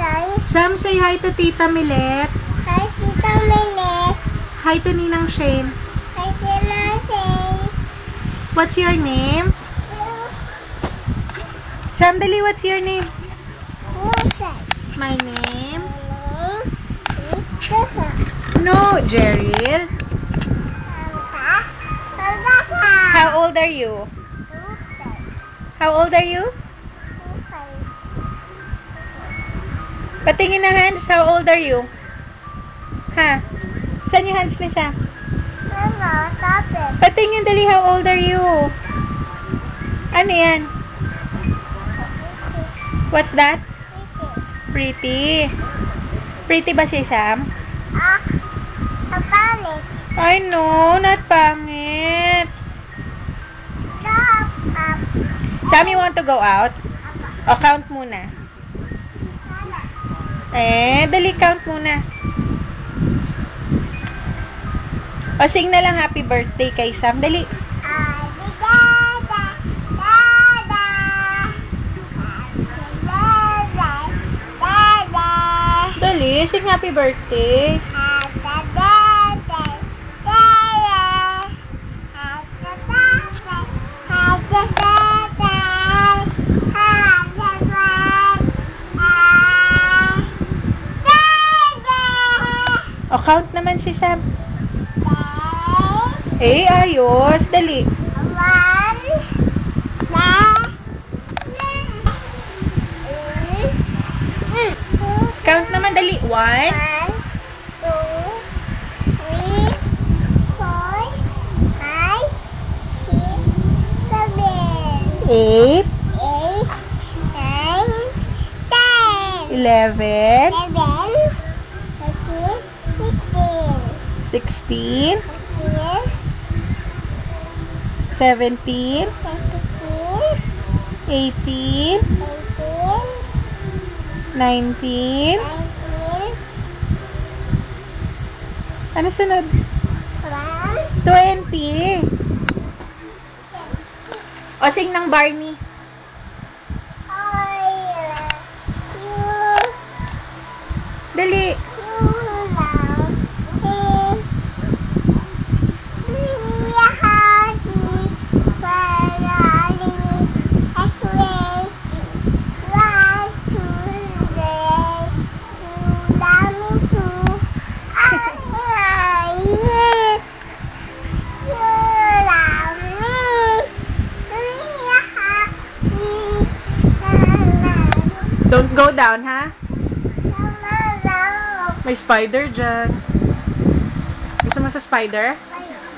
Sam, say hi to Tita Milet. Hi, Tita Milet. Hi to Ninang Shane. Hi, Ninang Shane. What's your name? Sam, dali, what's your name? My name? is Tessa. No, Jeril. How old are you? How old are you? Patingin na hands, how old are you? Ha? Saan yung hands ni Sam? Patingin dali, how old are you? Ano yan? What's that? Pretty. Pretty ba si Sam? Pangit. I know, not pangit. Sam, you want to go out? O, count muna. Dali, count muna. O, sing na lang happy birthday kay Sam. Dali. Dali, sing happy birthday. O, count naman si Sam. Ayos. Dali. Count naman, dali. 1, 2, 3, 4, 5, 6, 7, 8, 9, 10, 11, 16, 17, 18, 19, ano sunod? 20. O, sing ng Barney. Dali. Don't go down, ha? May spider dyan. Gusto mo sa spider?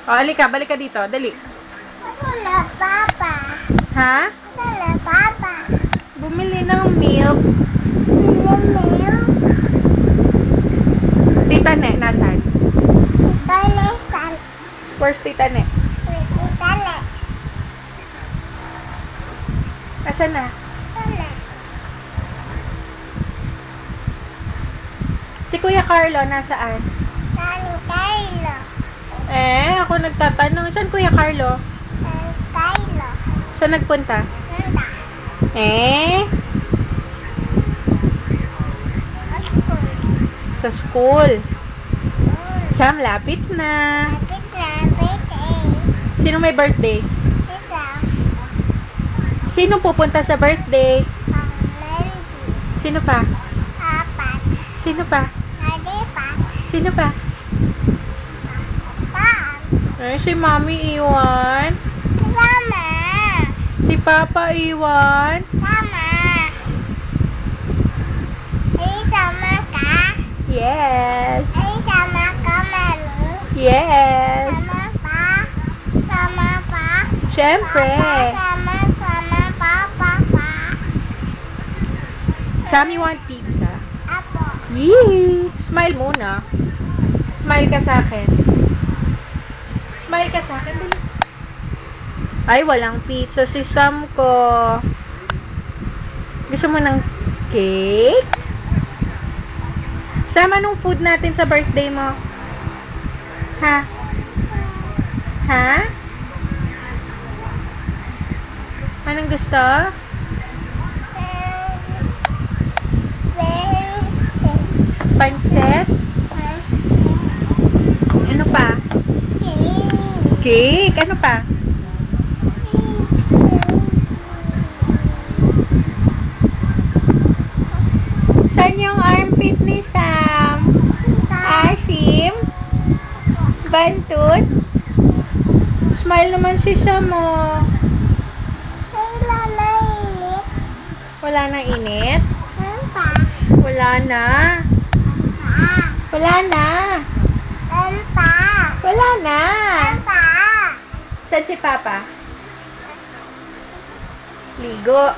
O, alika, balik ka dito. Dali. Wala, Papa. Ha? Wala, Papa. Bumili ng milk. Tita Ne, nasan? Tita Nesan. Where's Tita Ne? Tita Ne. Asan na? Wala. Si Kuya Carlo, nasaan? Saan Carlo? Ako nagtatanong. Saan Kuya Carlo? Saan Carlo? Saan nagpunta? Nanda. Sa school. Sam, lapit na. Sino may birthday? Isa. Sino pupunta sa birthday? Mandy. Sino pa? Apat. Sino pa? Nadipa. Sino pa? Tam. Si Mami iwan. Sama. Si Papa iwan. Sama. Ay, sama ka? Yes. Ay, sama ka, Mami? Yes. Sama pa? Sama pa? Siyempre. Sama, Papa pa? Sam, you want pizza? Apo. Yee! Smile muna. Smile ka sa akin. Smile ka sa akin. Dali. Ay, walang pizza si Sam ko. Gusto mo ng cake? Sam, anong food natin sa birthday mo? Ha? Ha? Anong gusto? Very Pancet? Ano pa? Cake. Ano pa? Saan yung armpit ni Sam? Asim? Bantut? Smile naman si Sam, oh. Wala na init? Wala na. Wala na. Wala na. Saan si Papa? Ligo.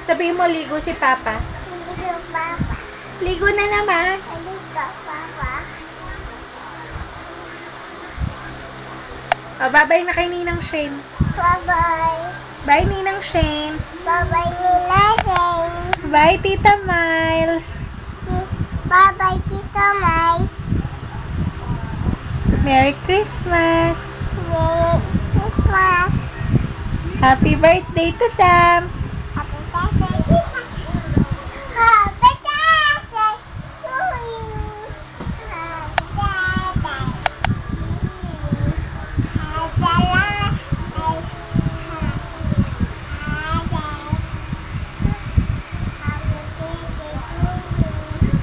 Sabihin mo, ligo si Papa. Ligo na naman. Oh, bye-bye na kay Ninang Shane. Bye, Ninang Shane. Bye, Tita Miles. Bye-bye, Tita Miles. Merry Christmas. Merry Christmas. Happy birthday to Sam. Happy birthday, Tita. Happy birthday to you. Happy birthday.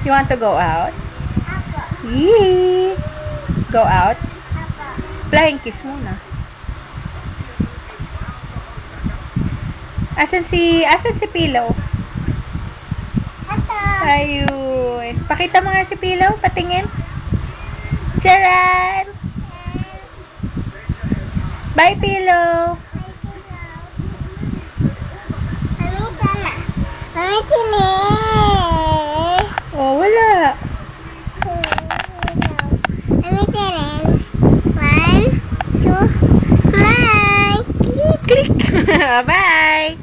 You want to go out? Yee! Go out? Flying kiss muna. Asan si Pillow? Ayun. Pakita mo nga si Pillow. Patingin. Charan! Bye, Pillow! Mami, tinig. Oh, wala. Mami, tinig. 1, 2, bye. Click! Bye!